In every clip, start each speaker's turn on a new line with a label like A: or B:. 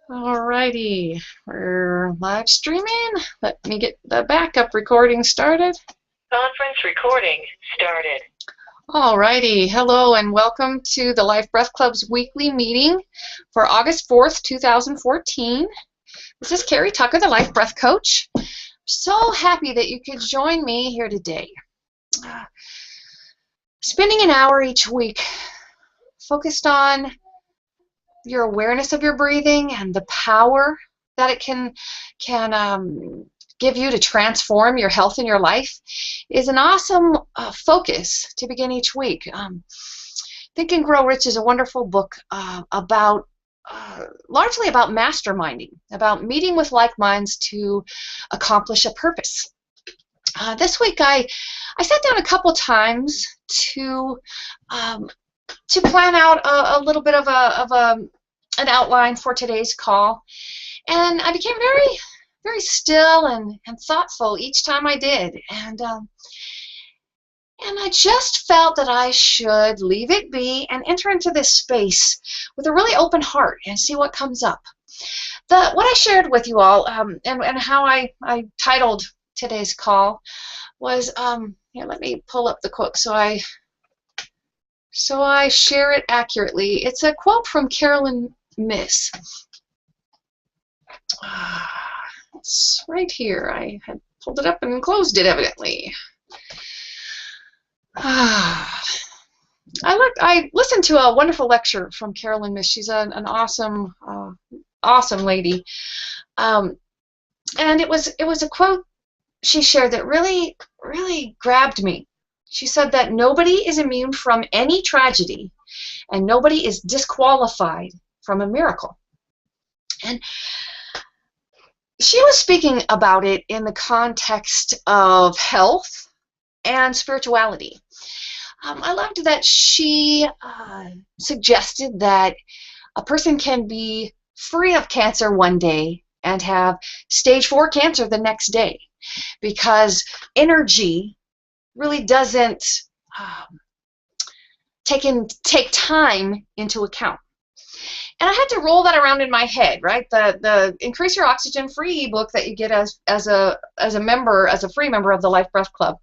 A: Alrighty, we're live streaming. Let me get the backup recording started.
B: Conference recording started.
A: Alrighty, hello and welcome to the Life Breath Club's weekly meeting for August 4th, 2014. This is Carrie Tucker, the Life Breath Coach. So happy that you could join me here today. Spending an hour each week focused on your awareness of your breathing and the power that it can give you to transform your health and your life is an awesome focus to begin each week. Think and Grow Rich is a wonderful book about largely about masterminding, about meeting with like minds to accomplish a purpose. This week I sat down a couple times to plan out a little bit of an outline for today's call, and I became very still and thoughtful each time I did, and I just felt that I should leave it be and enter into this space with a really open heart and see what comes up. What I shared with you all and how I titled today's call was here, let me pull up the quote so I share it accurately. It's a quote from Carolyn Miss. It's right here. I had pulled it up and closed it evidently. I listened to a wonderful lecture from Carolyn Miss. She's an awesome lady, and it was a quote she shared that really grabbed me. She said that nobody is immune from any tragedy, and nobody is disqualified from a miracle. And she was speaking about it in the context of health and spirituality. I loved that she suggested that a person can be free of cancer one day and have stage 4 cancer the next day, because energy really doesn't take time into account. And I had to roll that around in my head, right? The Increase Your Oxygen free ebook that you get as a free member of the Life Breath Club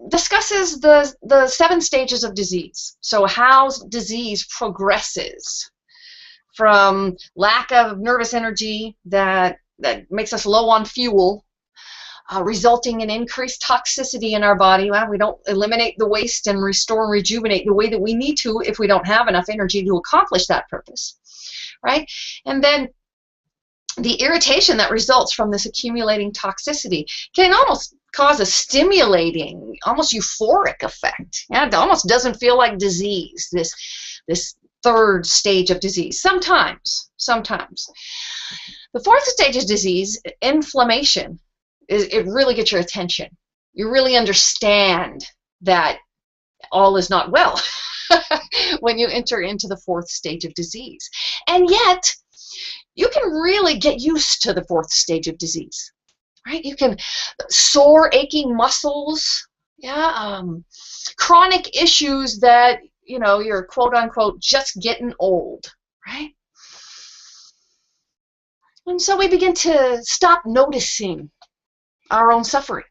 A: discusses the 7 stages of disease. So how disease progresses from lack of nervous energy that makes us low on fuel, resulting in increased toxicity in our body. Well, we don't eliminate the waste and restore and rejuvenate the way that we need to if we don't have enough energy to accomplish that purpose, right? And then the irritation that results from this accumulating toxicity can almost cause a stimulating, almost euphoric effect. Yeah, it almost doesn't feel like disease, this 3rd stage of disease. Sometimes. The 4th stage of disease, inflammation, it really gets your attention. You really understand that all is not well when you enter into the 4th stage of disease. And yet, you can really get used to the 4th stage of disease, right? You can sore, aching muscles, chronic issues that, you're quote-unquote just getting old, right? And so we begin to stop noticing our own suffering.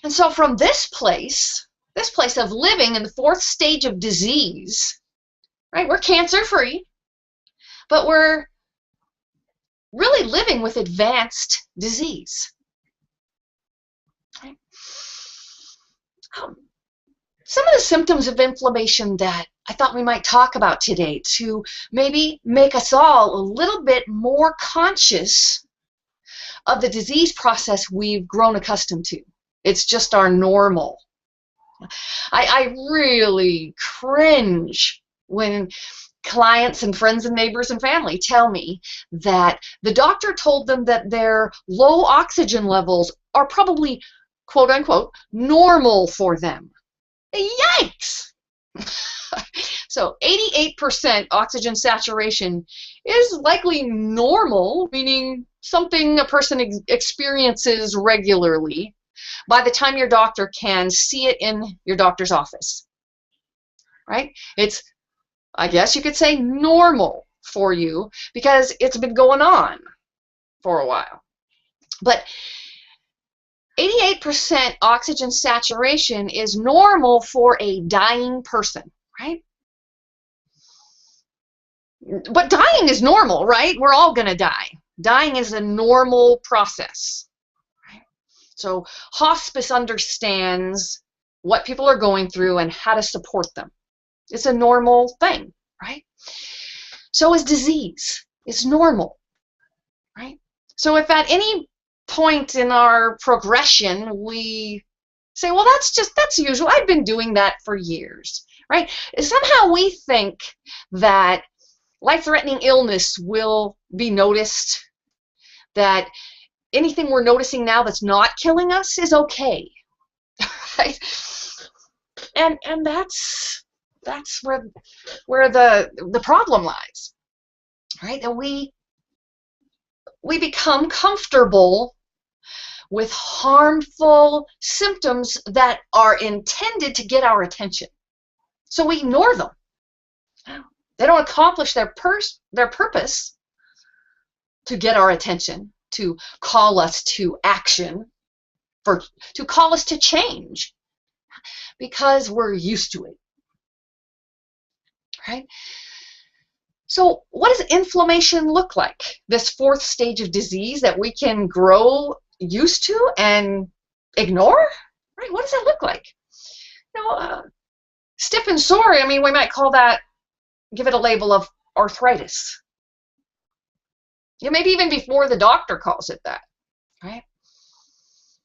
A: And so from this place of living in the 4th stage of disease, right, we're cancer-free, but we're really living with advanced disease. Right? Some of the symptoms of inflammation that I thought we might talk about today to maybe make us all a little bit more conscious of the disease process we've grown accustomed to. It's just our normal. I really cringe when clients and friends and neighbors and family tell me that the doctor told them that their low oxygen levels are probably, quote unquote, normal for them. Yikes! So 88% oxygen saturation is likely normal, meaning something a person experiences regularly by the time your doctor can see it in your doctor's office. right? It's, I guess you could say, normal for you because it's been going on for a while. But 88% oxygen saturation is normal for a dying person, right? But dying is normal, right? We're all going to die. Dying is a normal process. Right? So hospice understands what people are going through and how to support them. It's a normal thing, right? So is disease. It's normal, right? So if at any point in our progression we say, well, that's usual. I've been doing that for years, right? Somehow we think that life-threatening illness will be noticed, that anything we're noticing now that's not killing us is okay, right? And that's where the problem lies, right? And we become comfortable with harmful symptoms that are intended to get our attention. So we ignore them. They don't accomplish their purpose to get our attention, to call us to action, to call us to change, because we're used to it, right? So what does inflammation look like? This fourth stage of disease that we can grow used to and ignore, right? What does that look like? You know, stiff and sore, I mean, we might call that, give it a label of arthritis. You know, maybe even before the doctor calls it that, right?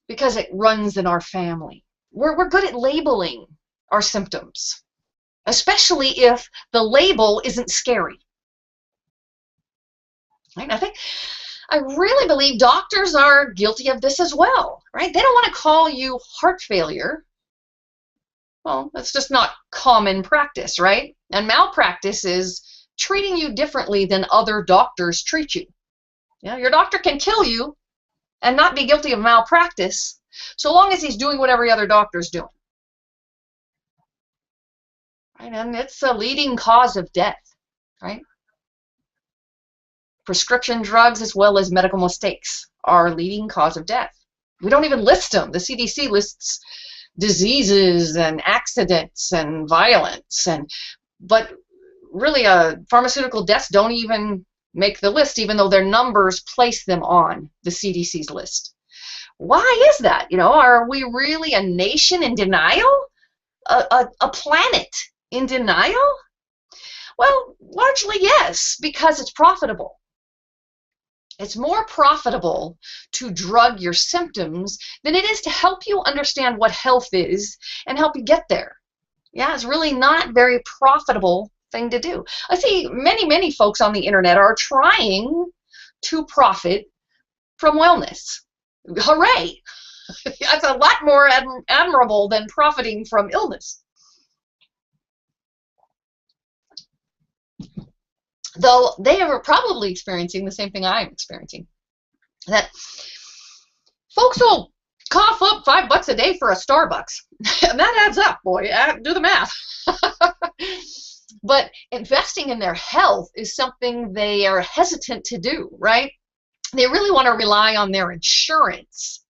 A: Because it runs in our family. We're good at labeling our symptoms, especially if the label isn't scary. Right? I really believe doctors are guilty of this as well, right? They don't want to call you heart failure. Well, that's just not common practice, right? And malpractice is treating you differently than other doctors treat you. You know, your doctor can kill you and not be guilty of malpractice so long as he's doing what every other doctor's doing. Right? And it's a leading cause of death, right? Prescription drugs as well as medical mistakes are a leading cause of death. We don't even list them. The CDC lists diseases and accidents and violence, but really pharmaceutical deaths don't even make the list, even though their numbers place them on the CDC's list. Why is that? You know, are we really a nation in denial? A planet in denial? Well, largely yes, because it's profitable. It's more profitable to drug your symptoms than it is to help you understand what health is and help you get there. Yeah, it's really not a very profitable thing to do. I see many folks on the internet are trying to profit from wellness. Hooray! That's a lot more admirable than profiting from illness. Though they are probably experiencing the same thing I'm experiencing. That folks will cough up $5 a day for a Starbucks. And that adds up, boy. Do the math. But investing in their health is something they are hesitant to do, right? They really want to rely on their insurance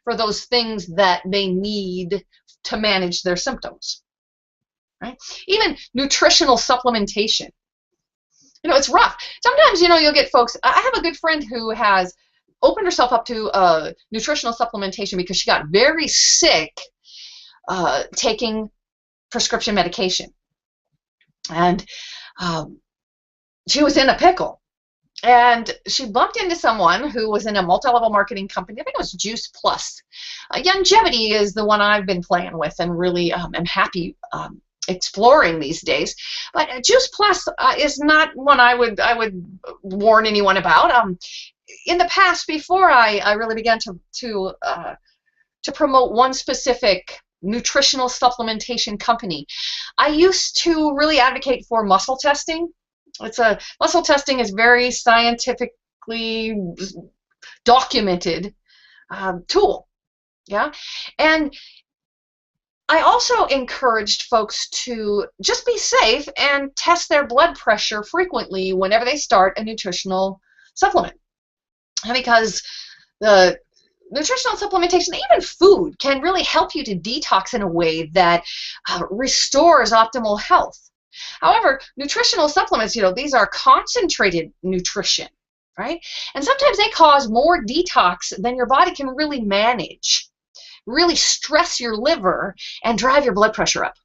A: for those things that they need to manage their symptoms, right? Even nutritional supplementation. You know, it's rough. Sometimes, you know, you'll get folks. I have a good friend who has opened herself up to nutritional supplementation because she got very sick taking prescription medication. And she was in a pickle. And she bumped into someone who was in a multi-level marketing company. I think it was Juice Plus. Longevity is the one I've been playing with and really am happy exploring these days. But Juice Plus is not one I would warn anyone about. In the past, before I really began to promote one specific nutritional supplementation company, I used to really advocate for muscle testing. Muscle testing is very scientifically documented tool, yeah, and I also encouraged folks to just be safe and test their blood pressure frequently whenever they start a nutritional supplement. Because the nutritional supplementation, even food, can really help you to detox in a way that restores optimal health. However, nutritional supplements, these are concentrated nutrition, right? And sometimes they cause more detox than your body can really manage, really stress your liver and drive your blood pressure up.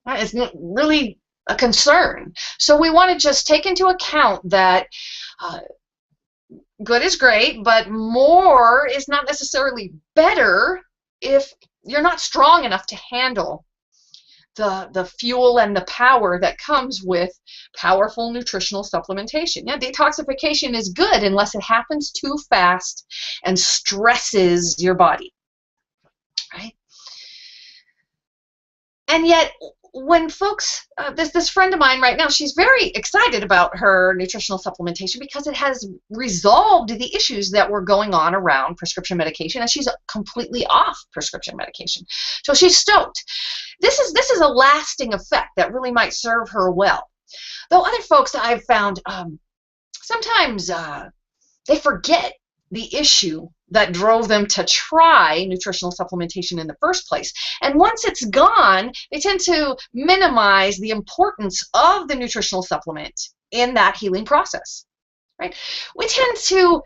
A: That is really a concern. So we want to just take into account that good is great, but more is not necessarily better if you're not strong enough to handle the fuel and the power that comes with powerful nutritional supplementation. Yeah, detoxification is good unless it happens too fast and stresses your body, right? And yet, when folks, this friend of mine right now, she's very excited about her nutritional supplementation because it has resolved the issues that were going on around prescription medication, and she's completely off prescription medication. So she's stoked. This is a lasting effect that really might serve her well. Though other folks that I've found, sometimes they forget the issue that drove them to try nutritional supplementation in the first place. And once it's gone, they tend to minimize the importance of the nutritional supplement in that healing process, right? We tend to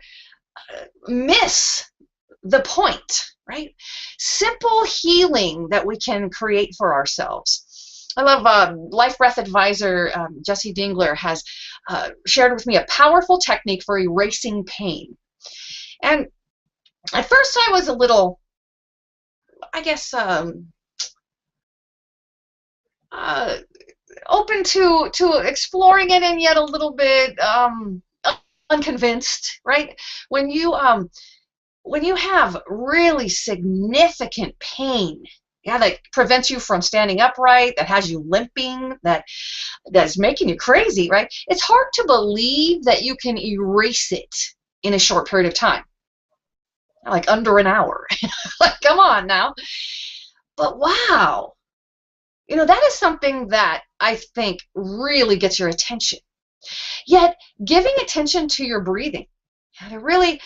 A: miss the point, right? Simple healing that we can create for ourselves. I love Life Breath advisor Jesse Dingler has shared with me a powerful technique for erasing pain. And at first I was a little, I guess, open to exploring it, and yet a little bit unconvinced, right? When you have really significant pain, yeah, that prevents you from standing upright, that has you limping, that's making you crazy, right? It's hard to believe that you can erase it in a short period of time. Like under an hour. Like, come on now. But wow, that is something that I think really gets your attention. Yet, giving attention to your breathing, to really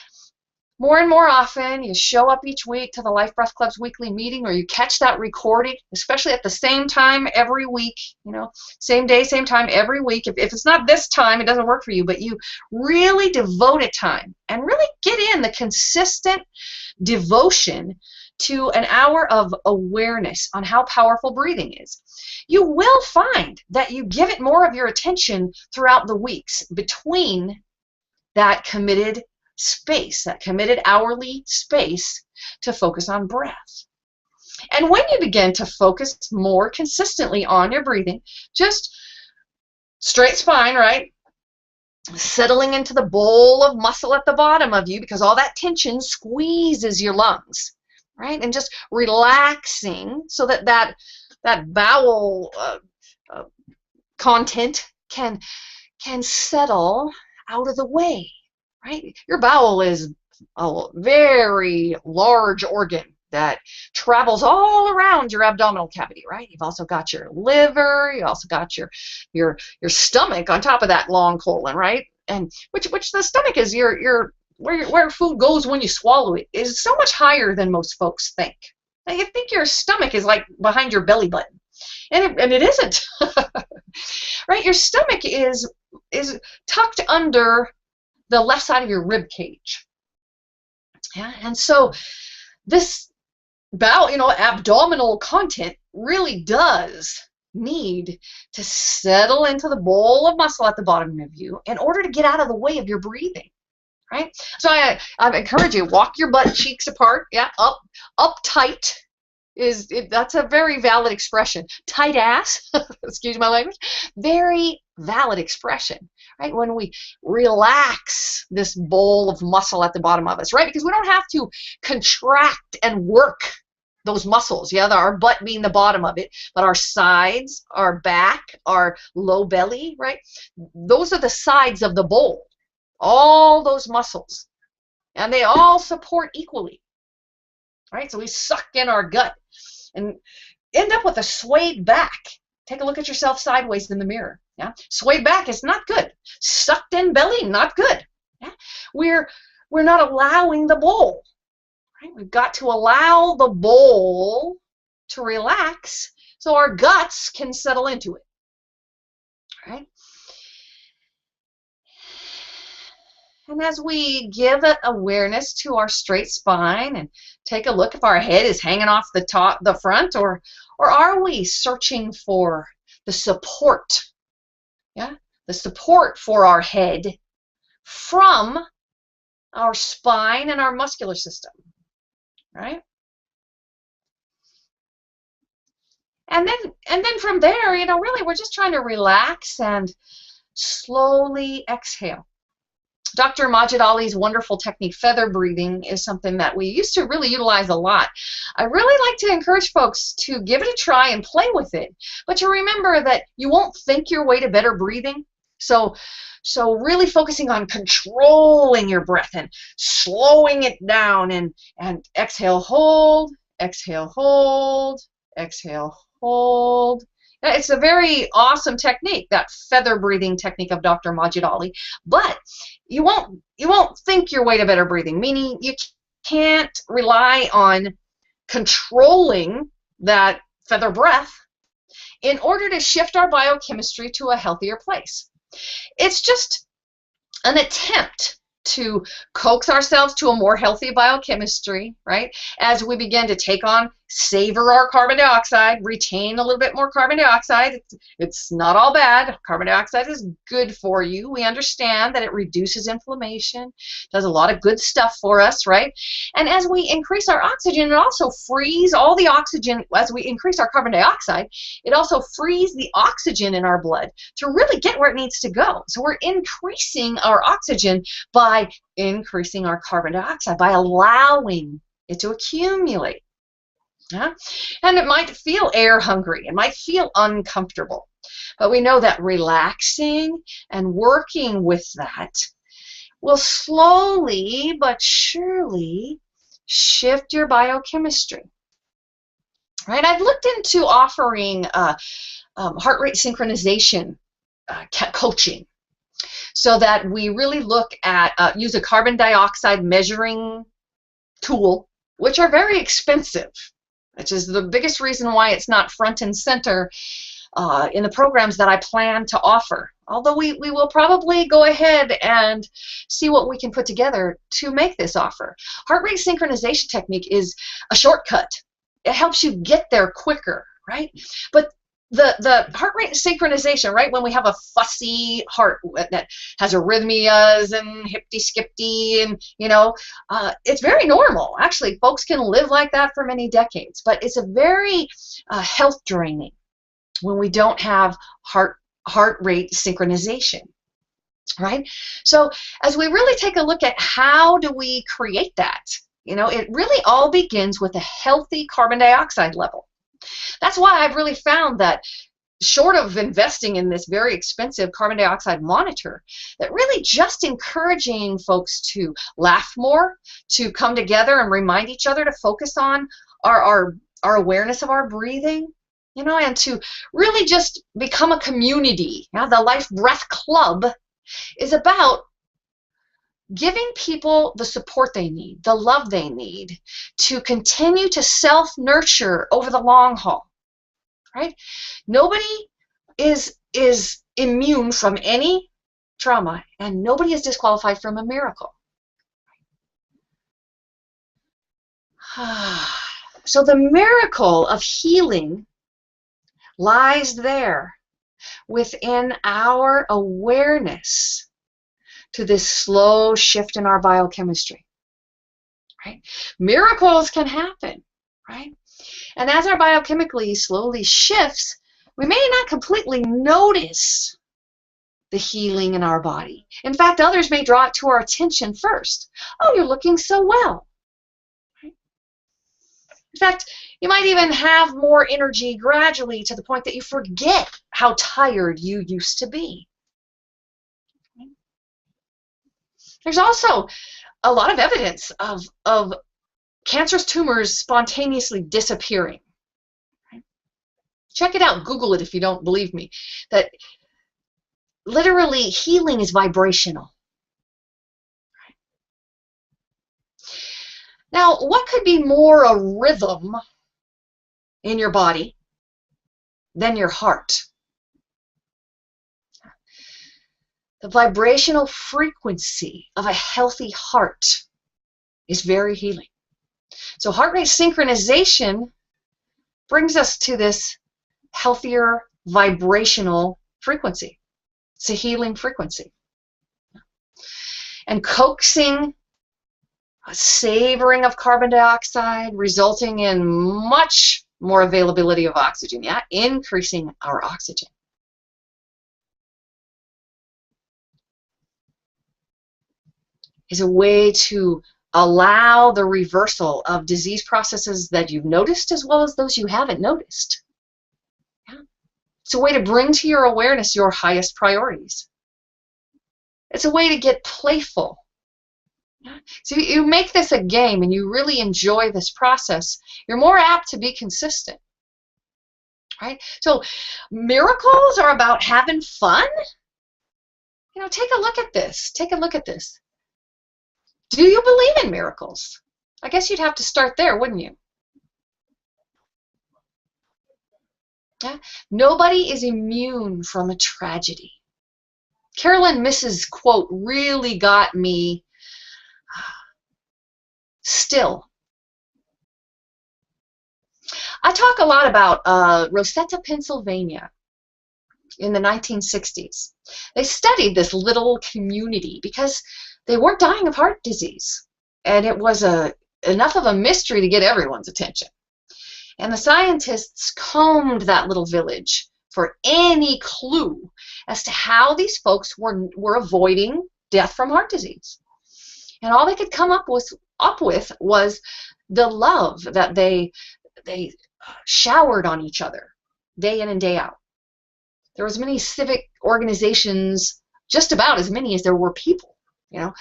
A: more and more often, you show up each week to the Life Breath Club's weekly meeting, or you catch that recording, especially at the same time every week, same day, same time every week. If it's not this time, it doesn't work for you, but you really devote it time and really get in the consistent devotion to an hour of awareness on how powerful breathing is. You will find that you give it more of your attention throughout the weeks between that committed space, that committed hourly space to focus on breath. And when you begin to focus more consistently on your breathing, just straight spine, right? Settling into the bowl of muscle at the bottom of you, because all that tension squeezes your lungs, right? And just relaxing so that bowel content can settle out of the way. Right? Your bowel is a very large organ that travels all around your abdominal cavity, right? You've also got your liver, you also got your stomach on top of that long colon, right? And which the stomach is where food goes when you swallow it, is so much higher than most folks think. Now, you think your stomach is like behind your belly button, and it isn't. Right? Your stomach is tucked under the left side of your rib cage. Yeah, and so this bowel, abdominal content really does need to settle into the bowl of muscle at the bottom of you in order to get out of the way of your breathing, right? So I encourage you, walk your butt cheeks apart, yeah, up tight. That's a very valid expression. Tight ass, excuse my language, very valid expression, right? When we relax this bowl of muscle at the bottom of us, right? Because we don't have to contract and work those muscles, yeah, our butt being the bottom of it, but our sides, our back, our low belly, right? Those are the sides of the bowl, all those muscles, and they all support equally, right? So we suck in our gut. And end up with a swayed back. Take a look at yourself sideways in the mirror. Yeah, swayed back is not good. Sucked in belly, not good. Yeah, we're not allowing the bowl. Right? We've got to allow the bowl to relax so our guts can settle into it. Right? And as we give awareness to our straight spine and take a look if our head is hanging off the top, the front, or are we searching for the support? Yeah, the support for our head from our spine and our muscular system, right? And then from there, really we're just trying to relax and slowly exhale. Dr. Majid Ali's wonderful technique, feather breathing, is something that we used to really utilize a lot. I really like to encourage folks to give it a try and play with it, but to remember that you won't think your way to better breathing. So really focusing on controlling your breath and slowing it down, and exhale, hold, exhale, hold, exhale, hold. It's a very awesome technique, that feather breathing technique of Dr. Majid Ali, but you won't think your way to better breathing, meaning you can't rely on controlling that feather breath in order to shift our biochemistry to a healthier place. It's just an attempt to coax ourselves to a more healthy biochemistry, right? As we begin to take on, savor our carbon dioxide, retain a little bit more carbon dioxide. It's not all bad. Carbon dioxide is good for you. We understand that it reduces inflammation, does a lot of good stuff for us, right? And as we increase our oxygen, it also frees all the oxygen. As we increase our carbon dioxide, it also frees the oxygen in our blood to really get where it needs to go. So we're increasing our oxygen by increasing our carbon dioxide, by allowing it to accumulate. Yeah? And it might feel air hungry, it might feel uncomfortable, but we know that relaxing and working with that will slowly but surely shift your biochemistry. Right? I've looked into offering heart rate synchronization coaching, so that we really look at, use a carbon dioxide measuring tool, which are very expensive, which is the biggest reason why it's not front and center in the programs that I plan to offer. Although we will probably go ahead and see what we can put together to make this offer. Heart rate synchronization technique is a shortcut. It helps you get there quicker, right? But the heart rate synchronization, right, when we have a fussy heart that has arrhythmias and hippity-skippity, and it's very normal. Actually, folks can live like that for many decades, but it's a very health draining when we don't have heart rate synchronization, right? So as we really take a look at how do we create that, it really all begins with a healthy carbon dioxide level. That's why I've really found that, short of investing in this very expensive carbon dioxide monitor, that really just encouraging folks to laugh more, to come together and remind each other to focus on our awareness of our breathing, and to really just become a community. The Life Breath Club is about giving people the support they need, the love they need to continue to self-nurture over the long haul, right? Nobody is immune from any trauma, and nobody is disqualified from a miracle. So the miracle of healing lies there within our awareness to this slow shift in our biochemistry, right? Miracles can happen, right? And as our biochemically slowly shifts, we may not completely notice the healing in our body. In fact, others may draw it to our attention first. Oh, you're looking so well. Right? In fact, you might even have more energy gradually to the point that you forget how tired you used to be. There's also a lot of evidence of cancerous tumors spontaneously disappearing. Check it out. Google it if you don't believe me. That literally healing is vibrational. Now, what could be more a rhythm in your body than your heart? The vibrational frequency of a healthy heart is very healing. So heart rate synchronization brings us to this healthier vibrational frequency. It's a healing frequency. And coaxing, a savoring of carbon dioxide, resulting in much more availability of oxygen, yeah, increasing our oxygen. Is a way to allow the reversal of disease processes that you've noticed as well as those you haven't noticed. Yeah. It's a way to bring to your awareness your highest priorities. It's a way to get playful. Yeah. So you make this a game and you really enjoy this process, you're more apt to be consistent. Right? So miracles are about having fun. You know, take a look at this. Take a look at this. Do you believe in miracles? I guess you'd have to start there, wouldn't you? Yeah? Nobody is immune from a tragedy. Carolyn Miss's quote really got me still. I talk a lot about Rosetta, Pennsylvania in the 1960s. They studied this little community because they weren't dying of heart disease, and it was enough of a mystery to get everyone's attention. And the scientists combed that little village for any clue as to how these folks were avoiding death from heart disease. And all they could come up with was the love that they showered on each other day in and day out. There was many civic organizations, just about as many as there were people. You know,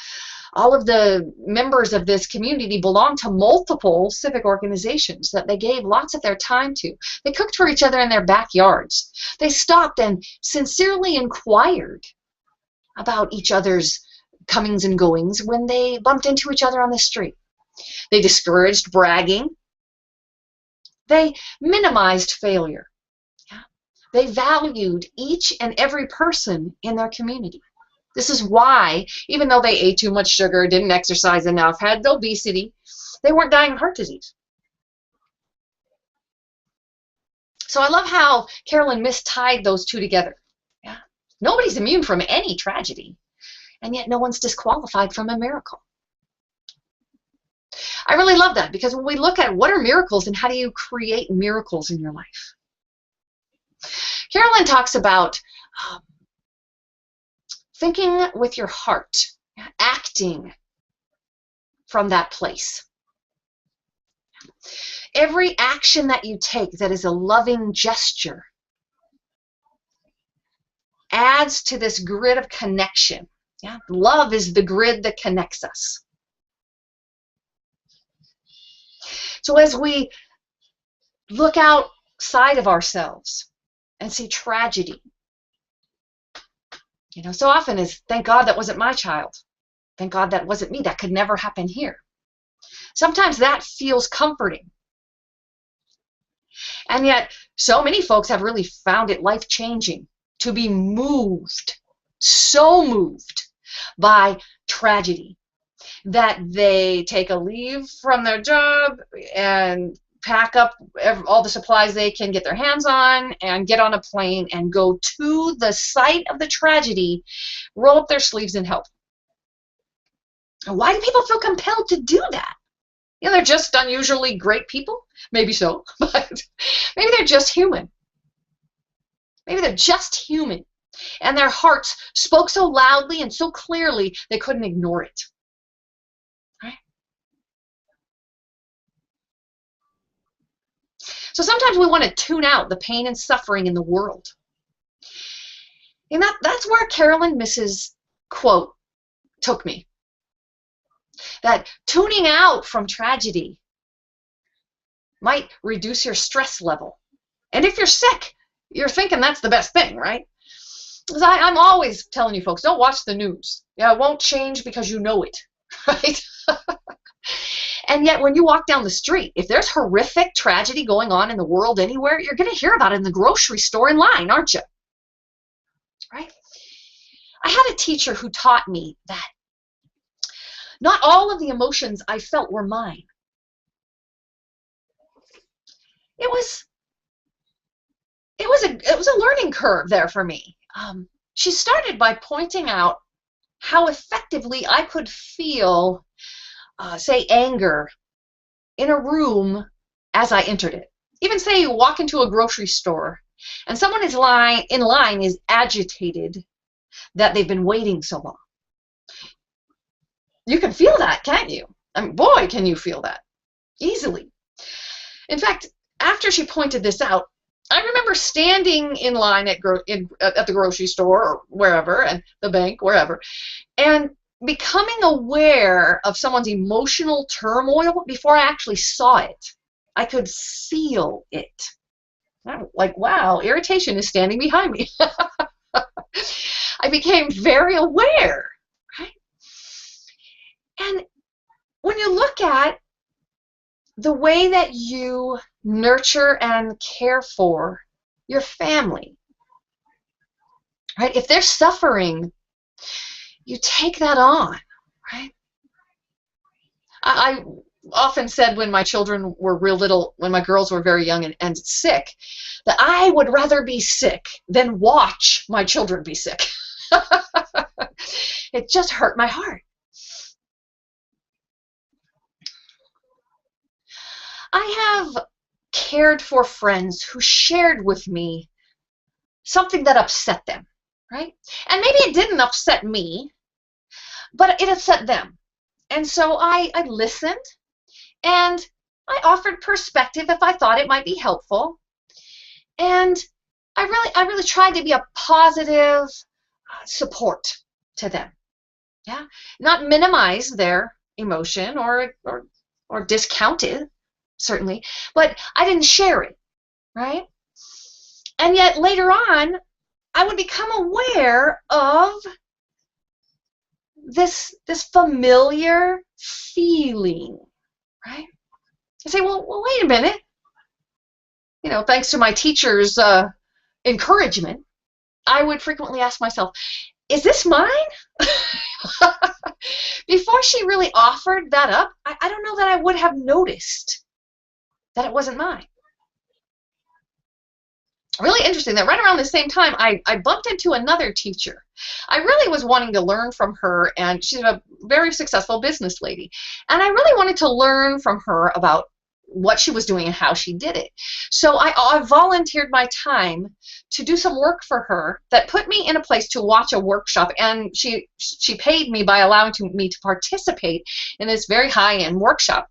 A: all of the members of this community belonged to multiple civic organizations that they gave lots of their time to. They cooked for each other in their backyards. They stopped and sincerely inquired about each other's comings and goings when they bumped into each other on the street. They discouraged bragging. They minimized failure. Yeah. They valued each and every person in their community. This is why, even though they ate too much sugar, didn't exercise enough, had obesity, they weren't dying of heart disease. So I love how Carolyn Miss tied those two together. Yeah. Nobody's immune from any tragedy, and yet no one's disqualified from a miracle. I really love that, because when we look at what are miracles and how do you create miracles in your life, Carolyn talks about thinking with your heart, acting from that place. Every action that you take that is a loving gesture adds to this grid of connection. Yeah? Love is the grid that connects us. So as we look outside of ourselves and see tragedy, you know, so often is, thank God that wasn't my child. Thank God that wasn't me. That could never happen here. Sometimes that feels comforting. And yet, so many folks have really found it life-changing to be moved, so moved by tragedy that they take a leave from their job and pack up all the supplies they can get their hands on and get on a plane and go to the site of the tragedy, roll up their sleeves and help. Why do people feel compelled to do that? You know, they're just unusually great people. Maybe so, but maybe they're just human. Maybe they're just human. And their hearts spoke so loudly and so clearly they couldn't ignore it. Right? So sometimes we want to tune out the pain and suffering in the world. And that's where Carolyn Miss's quote took me. That tuning out from tragedy might reduce your stress level. And if you're sick, you're thinking that's the best thing, right? Because I'm always telling you folks, don't watch the news. Yeah, it won't change because you know it, right? And yet when you walk down the street, if there's horrific tragedy going on in the world anywhere, you're going to hear about it in the grocery store in line, aren't you? Right? I had a teacher who taught me that not all of the emotions I felt were mine. It was a learning curve there for me. She started by pointing out how effectively I could feel, say, anger in a room as I entered it. Even say you walk into a grocery store and someone is in line is agitated that they've been waiting so long. You can feel that, can't you? I mean, boy, can you feel that easily. In fact, after she pointed this out, I remember standing in line at the grocery store or wherever, and the bank, wherever, and becoming aware of someone's emotional turmoil before I actually saw it. I could feel it. I'm like, wow, irritation is standing behind me. I became very aware, right? And when you look at the way that you nurture and care for your family, right? If they're suffering, you take that on, right? I often said when my children were real little, when my girls were very young and sick, that I would rather be sick than watch my children be sick. It just hurt my heart. I have cared for friends who shared with me something that upset them, right? And maybe it didn't upset me, but it upset them. And so I listened, and I offered perspective if I thought it might be helpful. And I really tried to be a positive support to them. Yeah, not minimize their emotion or discount it, certainly, but I didn't share it, right? And yet later on, I would become aware of this familiar feeling, right? I say, well, wait a minute. You know, thanks to my teacher's encouragement, I would frequently ask myself, is this mine? Before she really offered that up, I don't know that I would have noticed that it wasn't mine. Really interesting that right around the same time, I bumped into another teacher. I really was wanting to learn from her, and she's a very successful business lady. And I really wanted to learn from her about what she was doing and how she did it. So I volunteered my time to do some work for her that put me in a place to watch a workshop, and she paid me by allowing me to participate in this very high-end workshop.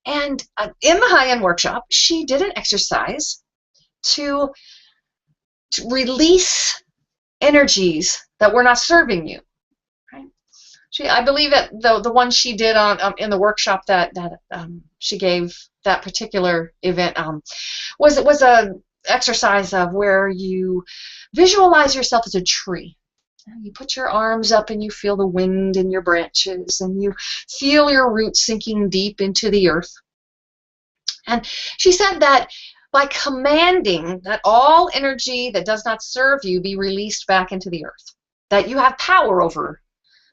A: And in the high-end workshop, she did an exercise to release energies that were not serving you. Right? I believe that the one she did on in the workshop that she gave that particular event was a exercise of where you visualize yourself as a tree. You put your arms up and you feel the wind in your branches, and you feel your roots sinking deep into the earth. And she said that by commanding that all energy that does not serve you be released back into the earth, that you have power over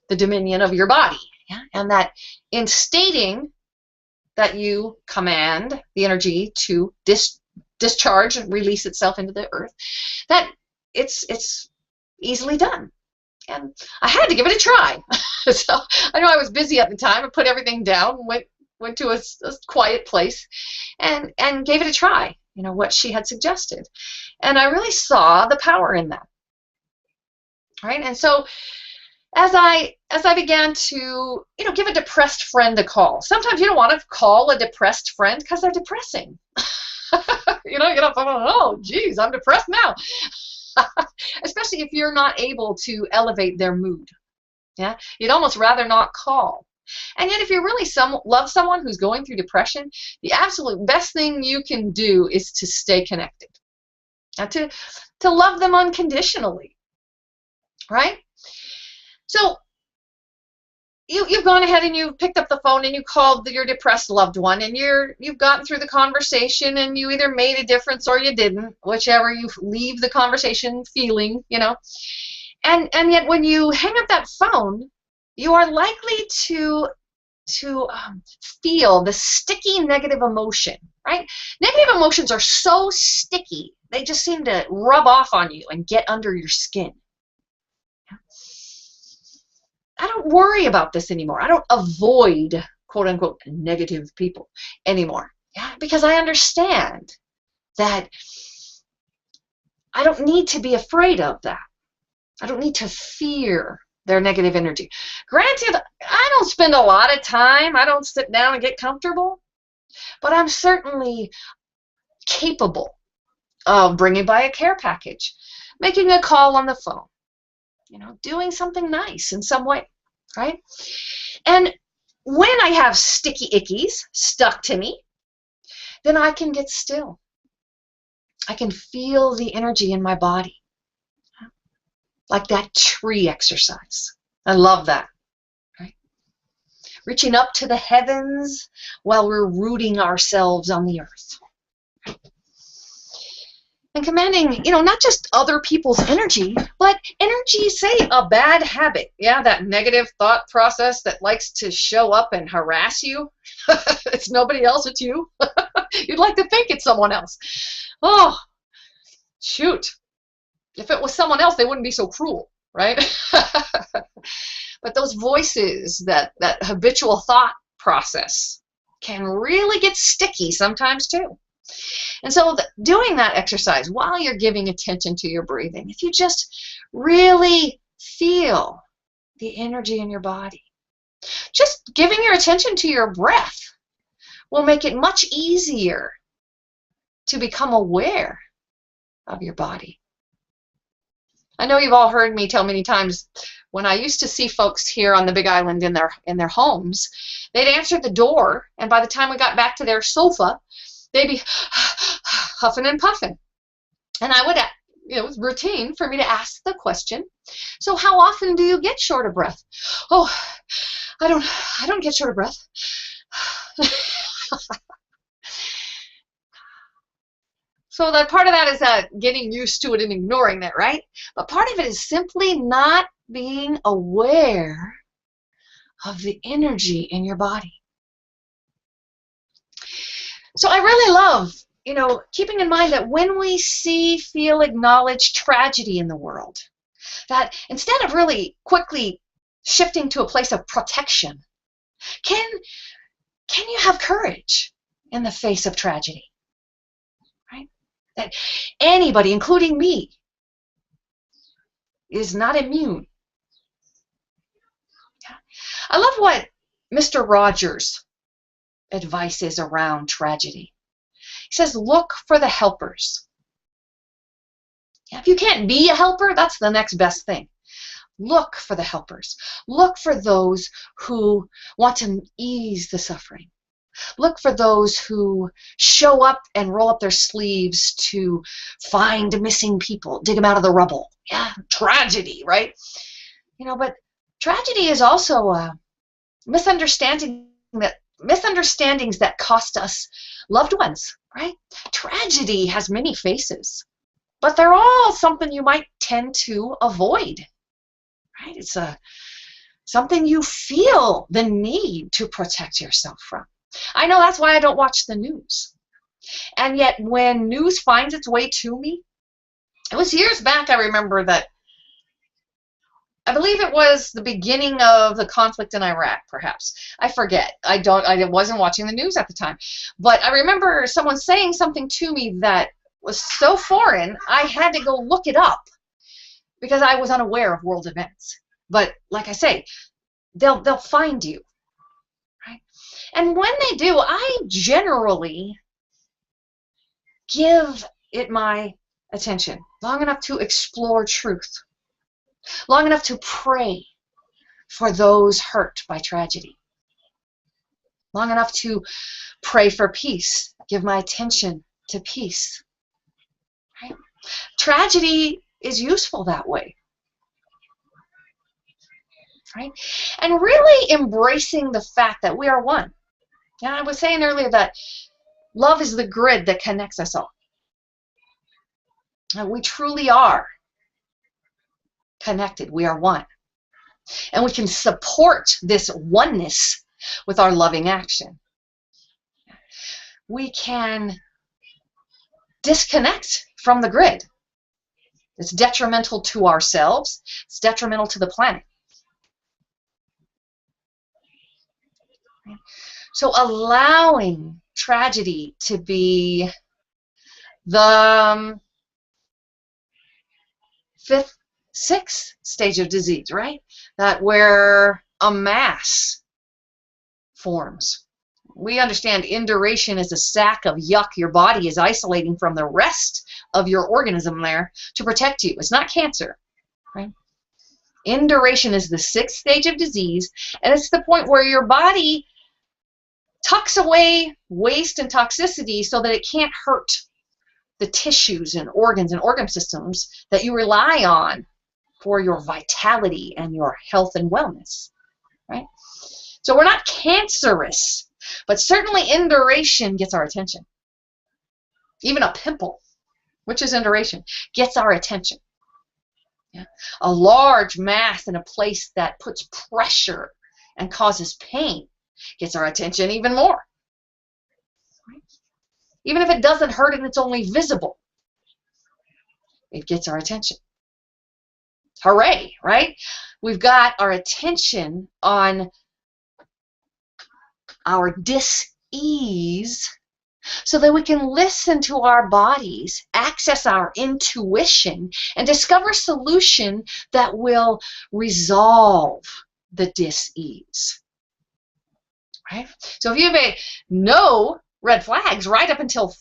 A: the dominion of your body, yeah? And that in stating that you command the energy to discharge and release itself into the earth, that it's easily done. And I had to give it a try. So I know I was busy at the time. I put everything down, went to a quiet place, and gave it a try. You know, what she had suggested, and I really saw the power in that. Right, and so as I began to give a depressed friend a call. Sometimes you don't want to call a depressed friend because they're depressing. You don't oh geez, I'm depressed now. Especially if you're not able to elevate their mood. Yeah, you'd almost rather not call. And yet if you really love someone who's going through depression, the absolute best thing you can do is to stay connected. to love them unconditionally, right? So you've gone ahead and you've picked up the phone and you called your depressed loved one, and you've gotten through the conversation, and you either made a difference or you didn't, whichever you leave the conversation feeling, and yet when you hang up that phone, you are likely to feel the sticky negative emotion, right? Negative emotions are so sticky, they just seem to rub off on you and get under your skin. I don't worry about this anymore. I don't avoid, quote unquote, negative people anymore. Yeah, because I understand that I don't need to be afraid of that. I don't need to fear their negative energy. Granted, I don't spend a lot of time. I don't sit down and get comfortable, but I'm certainly capable of bringing by a care package, making a call on the phone, doing something nice in some way, right? And when I have sticky ickies stuck to me, then I can get still. I can feel the energy in my body, like that tree exercise. I love that, right? Reaching up to the heavens while we're rooting ourselves on the earth. And commanding, not just other people's energy, but energy, say, a bad habit. Yeah, that negative thought process that likes to show up and harass you. It's nobody else, it's you. You'd like to think it's someone else. Oh, shoot. If it was someone else, they wouldn't be so cruel, right? But those voices, that habitual thought process, can really get sticky sometimes too. And so doing that exercise while you're giving attention to your breathing, if you just really feel the energy in your body, just giving your attention to your breath will make it much easier to become aware of your body. I know you've all heard me tell many times, when I used to see folks here on the Big Island in their homes, they'd answer the door, and by the time we got back to their sofa, they'd be huffing and puffing. And I would, it was routine for me to ask the question, so how often do you get short of breath? Oh, I don't get short of breath. So that part of that is getting used to it and ignoring that, right? But part of it is simply not being aware of the energy in your body. So I really love, keeping in mind that when we see, feel, acknowledge tragedy in the world, that instead of really quickly shifting to a place of protection, can you have courage in the face of tragedy? Right? That anybody, including me, is not immune. I love what Mr. Rogers' advice is around tragedy. He says, look for the helpers. If you can't be a helper, that's the next best thing. Look for the helpers. Look for those who want to ease the suffering. Look for those who show up and roll up their sleeves to find missing people, dig them out of the rubble. Yeah, tragedy, right? But tragedy is also misunderstandings that cost us loved ones, right? Tragedy has many faces, but they're all something you might tend to avoid, right? It's something you feel the need to protect yourself from. I know that's why I don't watch the news. And yet when news finds its way to me, it was years back, I remember that, I believe it was the beginning of the conflict in Iraq, perhaps. I forget. I wasn't watching the news at the time. But I remember someone saying something to me that was so foreign, I had to go look it up because I was unaware of world events. But like I say, they'll find you, right? And when they do, I generally give it my attention long enough to explore truth, long enough to pray for those hurt by tragedy, long enough to pray for peace, give my attention to peace, right? Tragedy is useful that way, right? And really embracing the fact that we are one. And I was saying earlier that love is the grid that connects us all. And we truly are connected. We are one. And we can support this oneness with our loving action. We can disconnect from the grid. It's detrimental to ourselves. It's detrimental to the planet. So allowing tragedy to be the fifth, sixth stage of disease, right? That where a mass forms. We understand induration is a sack of yuck your body is isolating from the rest of your organism there to protect you. It's not cancer, right? Induration is the sixth stage of disease, and it's the point where your body tucks away waste and toxicity so that it can't hurt the tissues and organ systems that you rely on for your vitality and your health and wellness, right? So we're not cancerous, but certainly induration gets our attention. Even a pimple, which is induration, gets our attention. Yeah? A large mass in a place that puts pressure and causes pain gets our attention even more. Right? Even if it doesn't hurt and it's only visible, it gets our attention. Hooray, right? We've got our attention on our dis-ease so that we can listen to our bodies, access our intuition, and discover a solution that will resolve the dis-ease. Right? So if you have no red flags right up until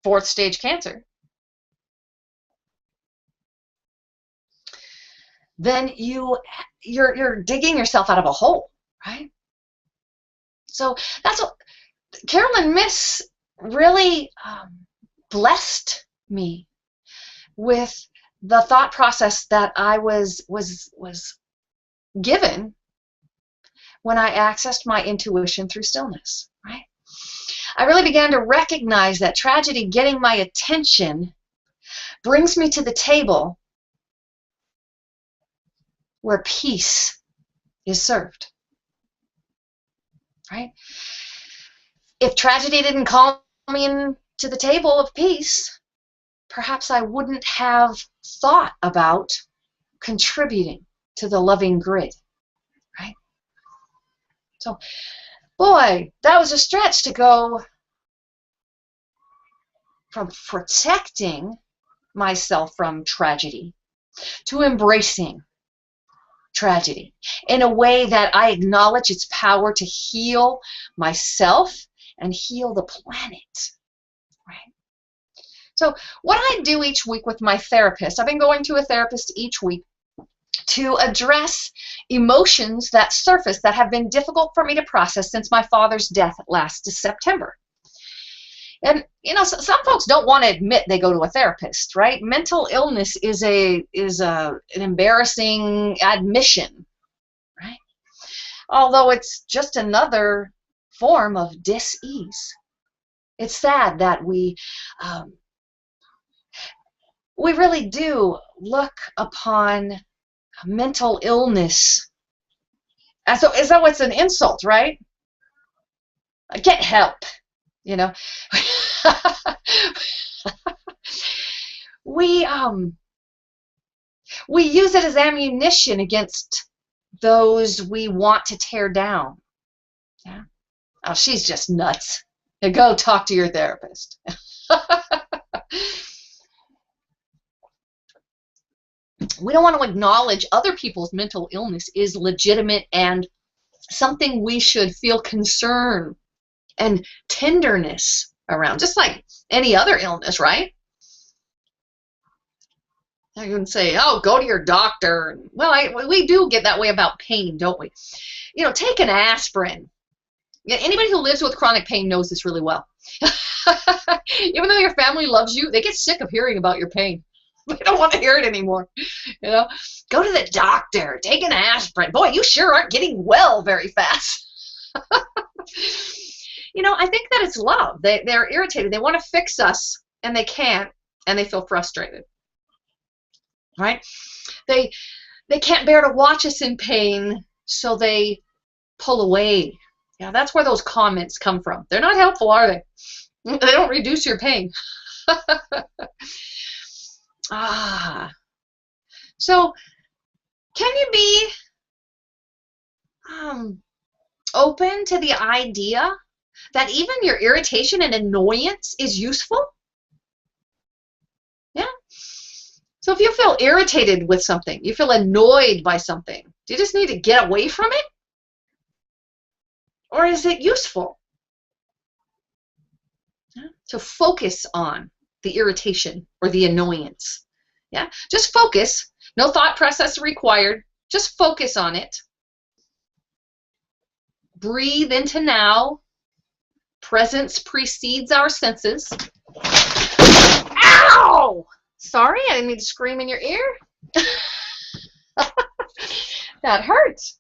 A: fourth stage cancer, then you're digging yourself out of a hole, right? So that's what Carolyn Miss really blessed me with the thought process that I was given when I accessed my intuition through stillness, right? I really began to recognize that tragedy getting my attention brings me to the table where peace is served, right? If tragedy didn't call me into the table of peace, perhaps I wouldn't have thought about contributing to the loving grid, right? So, boy, that was a stretch to go from protecting myself from tragedy to embracing tragedy in a way that I acknowledge its power to heal myself and heal the planet, right? So what I do each week with my therapist, I've been going to a therapist each week to address emotions that surface that have been difficult for me to process since my father's death last September. And you know, some folks don't want to admit they go to a therapist, right? Mental illness is an embarrassing admission, right? Although it's just another form of dis-ease. It's sad that we really do look upon mental illness as though it's an insult, right? Get help, you know. we use it as ammunition against those we want to tear down. Yeah. Oh, she's just nuts. Now go talk to your therapist. We don't want to acknowledge other people's mental illness is legitimate and something we should feel concern and tenderness around, just like any other illness, right? I can say, oh, go to your doctor. Well, we do get that way about pain, don't we? You know, take an aspirin. Anybody who lives with chronic pain knows this really well. Even though your family loves you, they get sick of hearing about your pain. They don't want to hear it anymore. You know, go to the doctor, take an aspirin. Boy, you sure aren't getting well very fast. You know, I think that it's love. They're irritated. They want to fix us, and they can't, and they feel frustrated. Right? They can't bear to watch us in pain, so they pull away. Yeah, that's where those comments come from. They're not helpful, are they? They don't reduce your pain. So can you be open to the idea that even your irritation and annoyance is useful? Yeah. So if you feel irritated with something, you feel annoyed by something, do you just need to get away from it? Or is it useful to focus on the irritation or the annoyance? Yeah, just focus. No thought process required. Just focus on it. Breathe into now. Presence precedes our senses. Ow! Sorry, I didn't mean to scream in your ear. That hurts.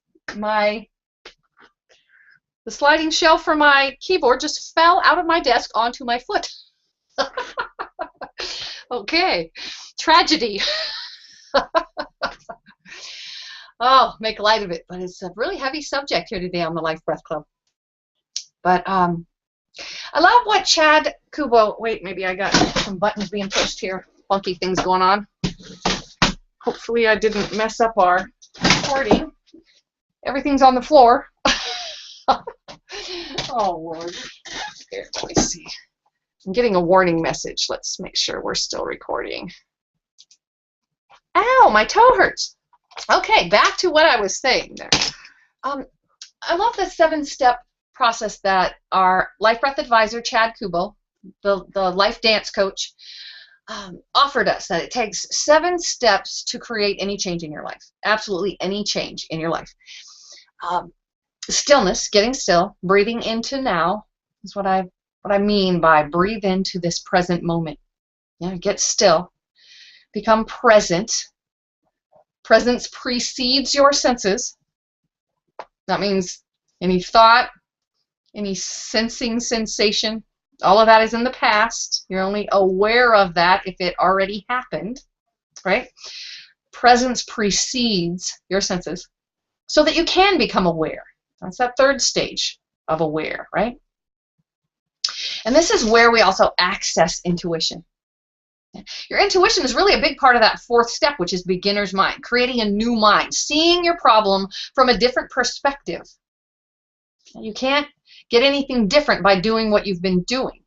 A: The sliding shelf for my keyboard just fell out of my desk onto my foot. Okay, tragedy. Oh, make light of it, but it's a really heavy subject here today on the Life Breath Club. But I love what Chad Kubo, wait, maybe I got some buttons being pushed here, funky things going on. Hopefully I didn't mess up our recording. Everything's on the floor. Oh, Lord. Here, let me see. I'm getting a warning message. Let's make sure we're still recording. Ow, my toe hurts. Okay, back to what I was saying there. I love the 7-step process that our Life Breath advisor, Chad Kubo, the life dance coach, offered us, that it takes 7 steps to create any change in your life. Absolutely any change in your life. Stillness, getting still, breathing into now is what I mean by breathe into this present moment. Yeah, get still. Become present. Presence precedes your senses. That means any thought, any sensing sensation, all of that is in the past. You're only aware of that if it already happened, right? Presence precedes your senses so that you can become aware. That's that 3rd stage of aware, right? And this is where we also access intuition. Your intuition is really a big part of that 4th step, which is beginner's mind, creating a new mind, seeing your problem from a different perspective. You can't get anything different by doing what you've been doing.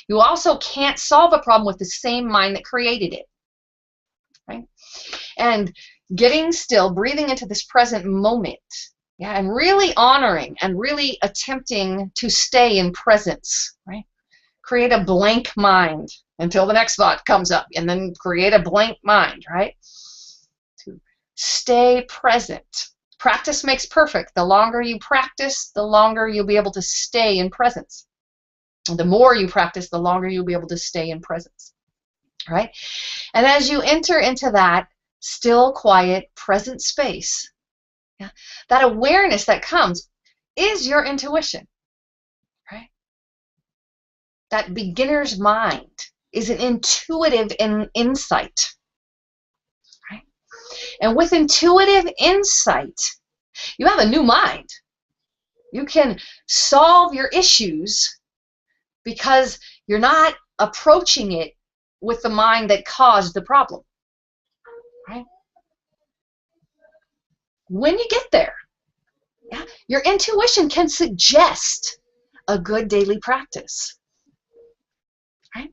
A: You also can't solve a problem with the same mind that created it. Right? And getting still, breathing into this present moment, yeah, and really honoring and really attempting to stay in presence, right? Create a blank mind until the next thought comes up, and then create a blank mind, right? To stay present. Practice makes perfect. The longer you practice, the longer you'll be able to stay in presence. And the more you practice, the longer you'll be able to stay in presence, right? And as you enter into that still, quiet, present space, yeah, that awareness that comes is your intuition, right? That beginner's mind is an intuitive insight, right? And with intuitive insight, you have a new mind. You can solve your issues because you're not approaching it with the mind that caused the problem, right? When you get there, yeah, your intuition can suggest a good daily practice, right?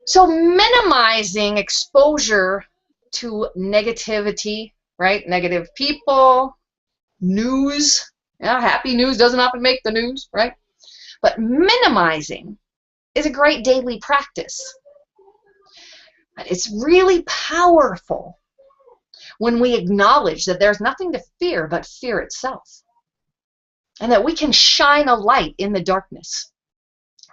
A: So minimizing exposure to negativity, right? Negative people, news. Yeah, happy news doesn't often make the news, right? But minimizing is a great daily practice. It's really powerful when we acknowledge that there's nothing to fear but fear itself, and that we can shine a light in the darkness.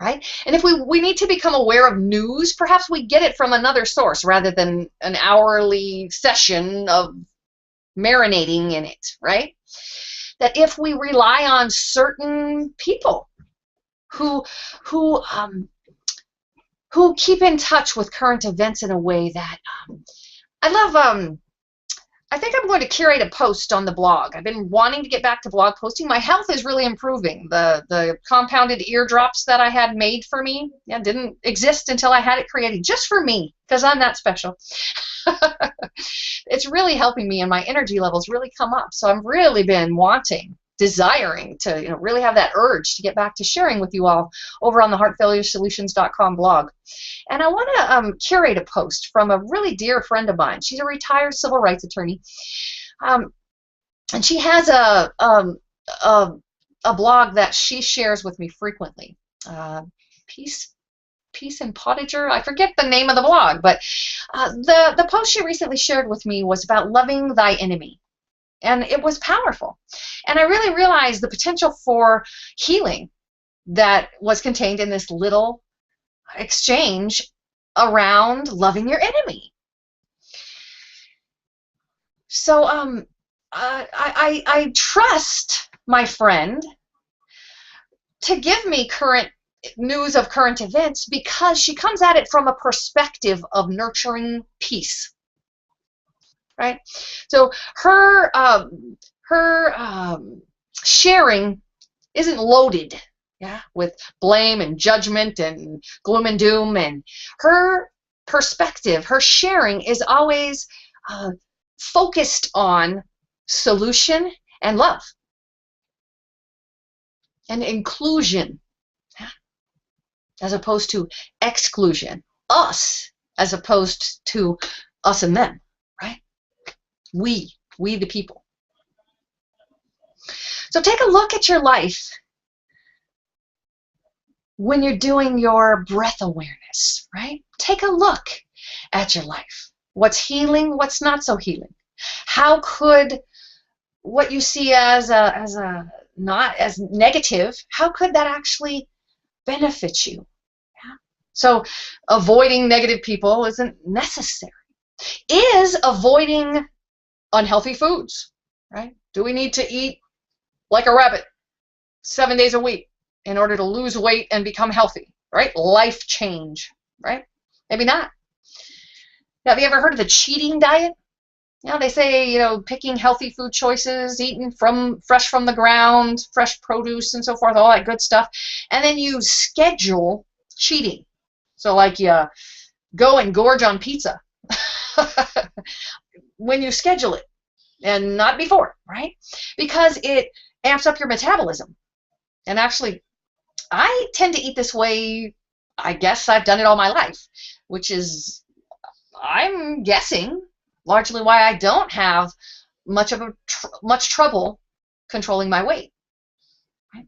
A: right? And if we need to become aware of news, perhaps we get it from another source rather than an hourly session of marinating in it, right? That if we rely on certain people who who um, who keep in touch with current events in a way that I love. I think I'm going to curate a post on the blog. I've been wanting to get back to blog posting. My health is really improving. The compounded eardrops that I had made for me, yeah, didn't exist until I had it created just for me, because I'm that special. It's really helping me, and my energy levels really come up. So I've really been desiring to, really have that urge to get back to sharing with you all over on the heartfailuresolutions.com blog. And I want to curate a post from a really dear friend of mine. She's a retired civil rights attorney, and she has a blog that she shares with me frequently. Peace and Potager. I forget the name of the blog, but the post she recently shared with me was about loving thy enemy. And it was powerful. And I really realized the potential for healing that was contained in this little exchange around loving your enemy. So I trust my friend to give me current news of current events because she comes at it from a perspective of nurturing peace. Right? So her sharing isn't loaded, yeah, with blame and judgment and gloom and doom, and her perspective, her sharing is always focused on solution and love and inclusion, yeah, as opposed to exclusion, us as opposed to us and them, right? We the people. So take a look at your life when you're doing your breath awareness, right? Take a look at your life. What's healing, what's not so healing? How could what you see as not as negative, how could that actually benefit you? Yeah? So avoiding negative people isn't necessary. Is avoiding unhealthy foods, right? Do we need to eat like a rabbit 7 days a week in order to lose weight and become healthy, right? Life change, right? Maybe not. Have you ever heard of the cheating diet? They say, picking healthy food choices, eating fresh from the ground, fresh produce and so forth, all that good stuff. And then you schedule cheating. So like you go and gorge on pizza when you schedule it. And not before, right? Because it amps up your metabolism. And actually, I tend to eat this way, I guess I've done it all my life, which is, I'm guessing, largely why I don't have much trouble controlling my weight. Right?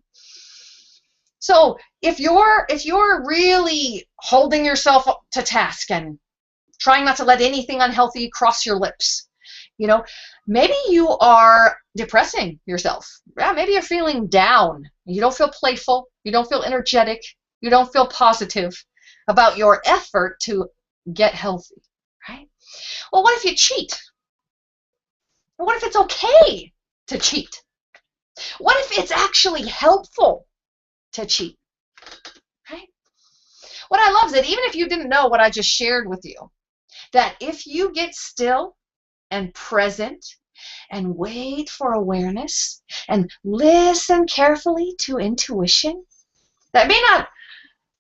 A: So if you're really holding yourself to task and trying not to let anything unhealthy cross your lips, maybe you are depressing yourself. Yeah, maybe you're feeling down. You don't feel playful. You don't feel energetic. You don't feel positive about your effort to get healthy, right? Well, what if you cheat? What if it's okay to cheat? What if it's actually helpful to cheat, right? What I love is that even if you didn't know what I just shared with you, that if you get still and present and wait for awareness and listen carefully to intuition, that may not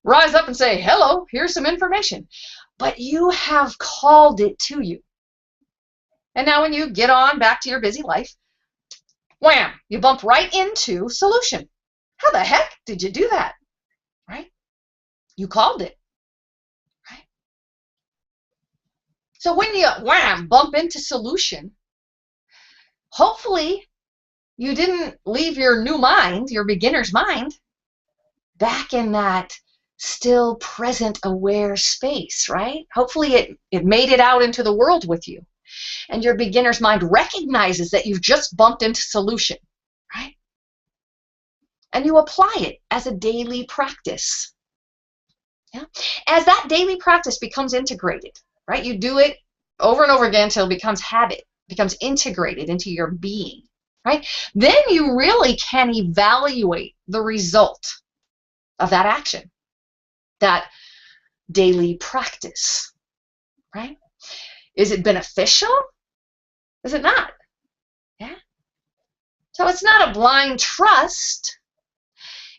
A: rise up and say, hello, here's some information, but you have called it to you. And now when you get on back to your busy life, wham, you bump right into solution. How the heck did you do that? Right? You called it. Right? So when you wham, bump into solution, hopefully you didn't leave your new mind, your beginner's mind, back in that still present aware space, right? Hopefully it made it out into the world with you. And your beginner's mind recognizes that you've just bumped into solution, right? And you apply it as a daily practice. Yeah? As that daily practice becomes integrated, right? You do it over and over again until it becomes habit, becomes integrated into your being, right? Then you really can evaluate the result of that action, that daily practice, right? Is it beneficial? Is it not? Yeah. So it's not a blind trust.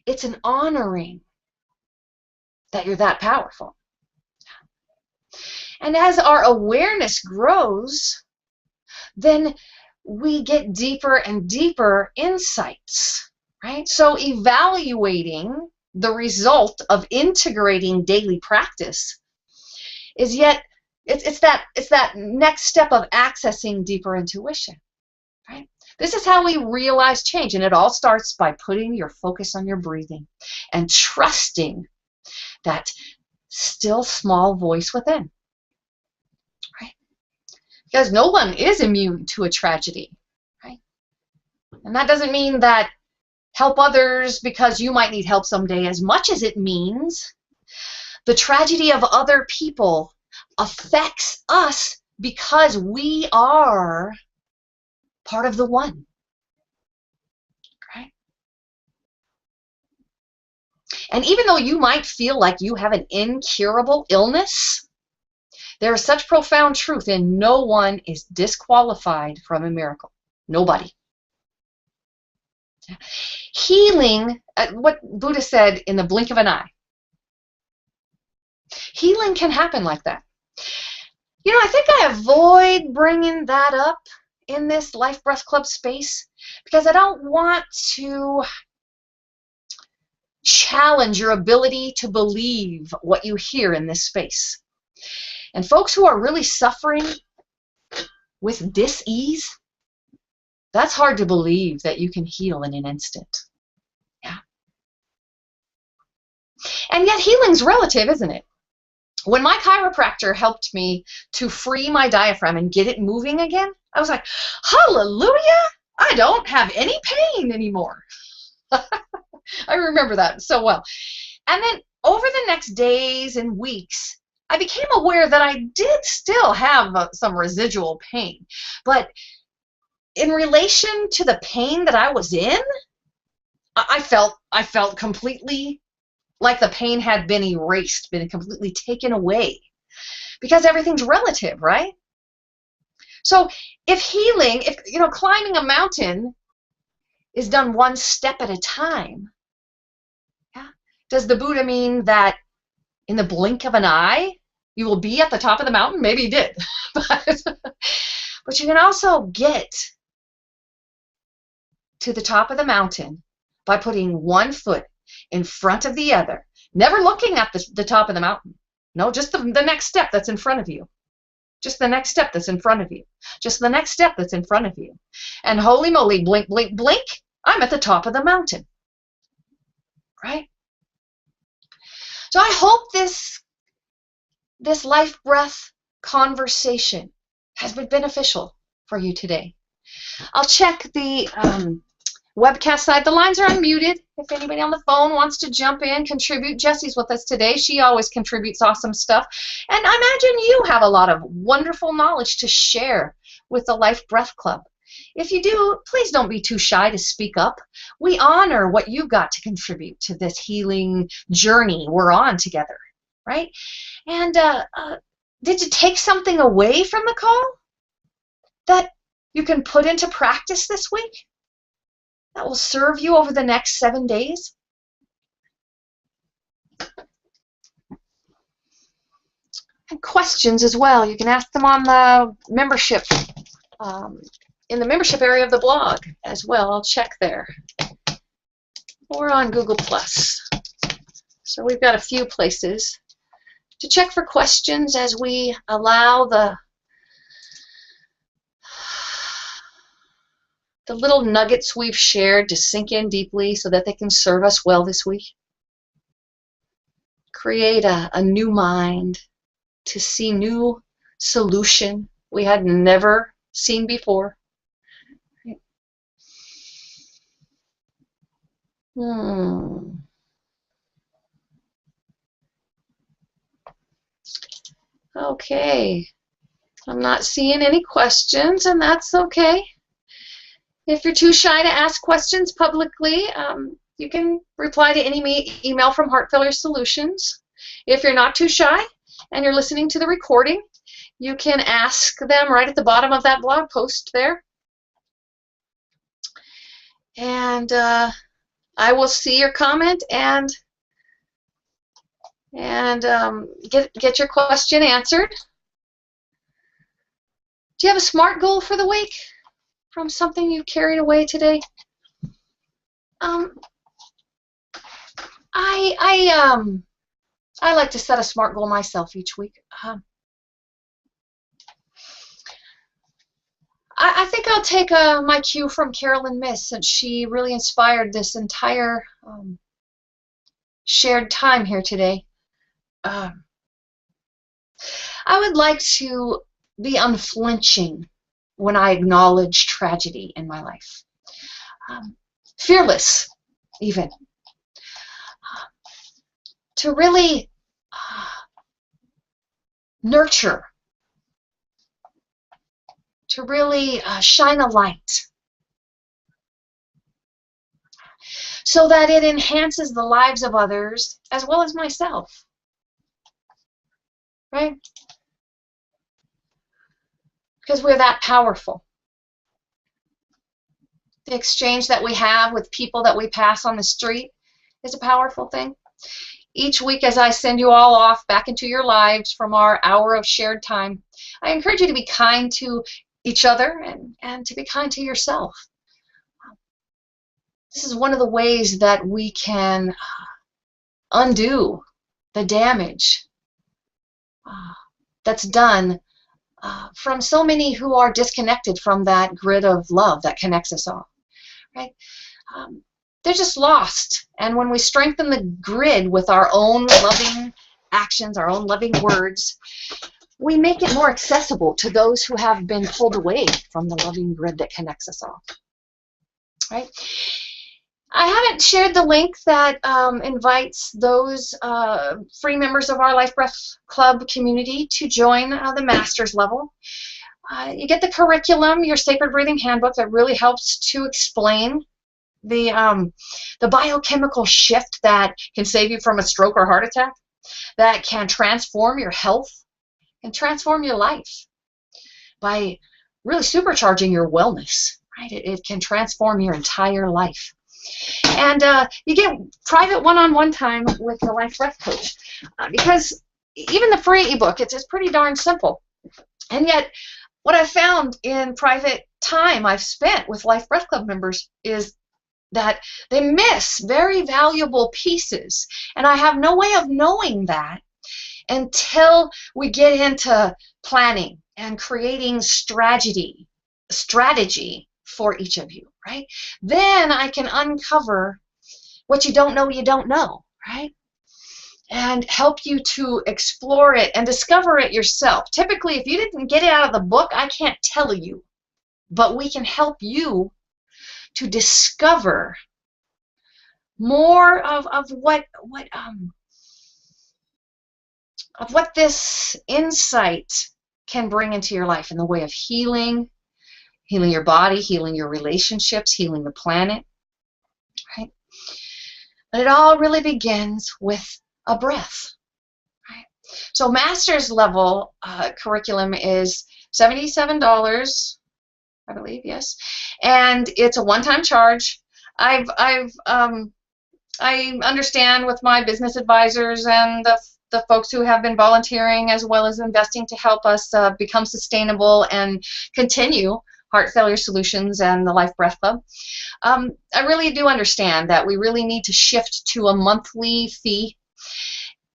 A: It's an honoring that you're that powerful. And as our awareness grows, then we get deeper and deeper insights, right? So evaluating the result of integrating daily practice is yet it's that next step of accessing deeper intuition, right? This is how we realize change, and it all starts by putting your focus on your breathing and trusting that still small voice within, right? Because no one is immune to a tragedy, right? And that doesn't mean that help others because you might need help someday, as much as it means the tragedy of other people affects us because we are part of the one, right? And even though you might feel like you have an incurable illness, there is such profound truth in no one is disqualified from a miracle. Nobody. Healing, what Buddha said, in the blink of an eye. Healing can happen like that. You know, I think I avoid bringing that up in this Life Breath Club space because I don't want to challenge your ability to believe what you hear in this space. And folks who are really suffering with dis-ease, that's hard to believe that you can heal in an instant. Yeah. And yet healing's relative, isn't it? When my chiropractor helped me to free my diaphragm and get it moving again, I was like, hallelujah, I don't have any pain anymore. I remember that so well. And then over the next days and weeks, I became aware that I did still have some residual pain. But in relation to the pain that I was in, I felt completely like the pain had been erased, been completely taken away, because everything's relative, right? So if healing, if climbing a mountain is done one step at a time, yeah, does the Buddha mean that in the blink of an eye you will be at the top of the mountain? Maybe he did, but you can also get to the top of the mountain by putting one foot in front of the other, never looking at the top of the mountain. No, just the next step that's in front of you. Just the next step that's in front of you. Just the next step that's in front of you. And holy moly, blink, blink, blink, I'm at the top of the mountain. Right? So I hope this life breath conversation has been beneficial for you today. I'll check the webcast side. The lines are unmuted. If anybody on the phone wants to jump in, contribute. Jessie's with us today. She always contributes awesome stuff. And I imagine you have a lot of wonderful knowledge to share with the Life Breath Club. If you do, please don't be too shy to speak up. We honor what you got to contribute to this healing journey we're on together, right? And did you take something away from the call that you can put into practice this week that will serve you over the next 7 days? And questions as well. You can ask them on the membership, in the membership area of the blog as well. I'll check there. Or on Google+. So we've got a few places to check for questions as we allow the little nuggets we've shared to sink in deeply so that they can serve us well this week. Create a new mind to see new solution we had never seen before. Okay. I'm not seeing any questions, and that's okay. If you're too shy to ask questions publicly, you can reply to any email from Heart Failure Solutions. If you're not too shy and you're listening to the recording, you can ask them right at the bottom of that blog post there. And I will see your comment and get your question answered. Do you have a SMART goal for the week from something you carried away today? I like to set a SMART goal myself each week. I think I'll take my cue from Carolyn Miss, since she really inspired this entire shared time here today. I would like to be unflinching when I acknowledge tragedy in my life. Fearless, even. To really nurture, to really shine a light so that it enhances the lives of others as well as myself. Right? Because we're that powerful. The exchange that we have with people that we pass on the street is a powerful thing. Each week, as I send you all off back into your lives from our hour of shared time, I encourage you to be kind to each other and to be kind to yourself. This is one of the ways that we can undo the damage that's done from so many who are disconnected from that grid of love that connects us all. Right? They're just lost. And when we strengthen the grid with our own loving actions, our own loving words, we make it more accessible to those who have been pulled away from the loving grid that connects us all. Right? I haven't shared the link that invites those free members of our Life Breath Club community to join the master's level. You get the curriculum, your Sacred Breathing Handbook, that really helps to explain the biochemical shift that can save you from a stroke or heart attack, that can transform your health and transform your life by really supercharging your wellness. Right? It can transform your entire life. And you get private one-on-one time with the Life Breath Coach, because even the free ebook, it's pretty darn simple. And yet, what I've found in private time I've spent with Life Breath Club members is that they miss very valuable pieces. And I have no way of knowing that until we get into planning and creating strategy for each of you, right? Then I can uncover what you don't know, right? And help you to explore it and discover it yourself. Typically, if you didn't get it out of the book, I can't tell you, but we can help you to discover more of what this insight can bring into your life in the way of healing your body, healing your relationships, healing the planet, right? But it all really begins with a breath, right? So master's level curriculum is $77, I believe, yes, and it's a one-time charge. I understand with my business advisors and the folks who have been volunteering as well as investing to help us become sustainable and continue Heart Failure Solutions and the Life Breath Club. I really do understand that we really need to shift to a monthly fee.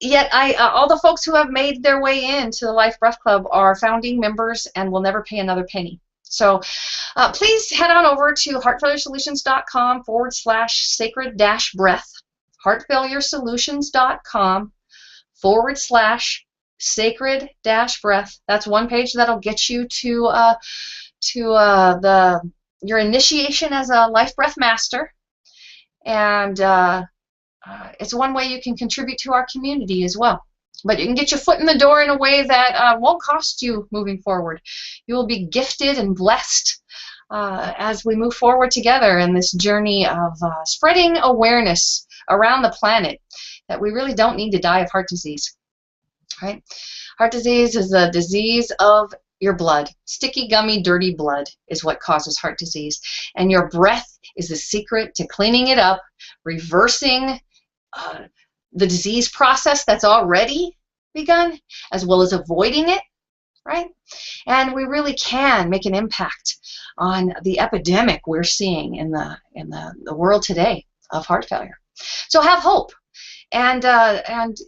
A: Yet all the folks who have made their way into the Life Breath Club are founding members and will never pay another penny. So please head on over to heartfailuresolutions.com/sacred-breath, heartfailuresolutions.com/sacred-breath. That's one page that'll get you to your initiation as a Life Breath Master, and it's one way you can contribute to our community as well. But you can get your foot in the door in a way that won't cost you moving forward. You will be gifted and blessed as we move forward together in this journey of spreading awareness around the planet that we really don't need to die of heart disease. Right? Heart disease is a disease of your blood. Sticky, gummy, dirty blood is what causes heart disease. And your breath is the secret to cleaning it up, reversing the disease process that's already begun, as well as avoiding it, right? And we really can make an impact on the epidemic we're seeing in the world today of heart failure. So have hope. And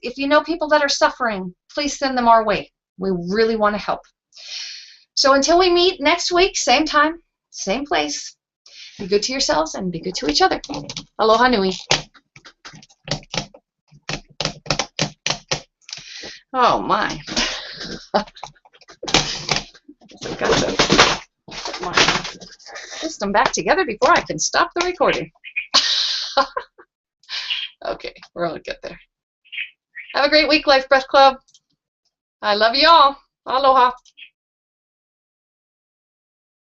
A: if you know people that are suffering, please send them our way. We really want to help. So until we meet next week, same time, same place, be good to yourselves and be good to each other. Aloha nui. Oh my. I guess I've got to put my system back together before I can stop the recording. Okay, we're gonna get there. Have a great week, Life Breath Club. I love you all. Aloha.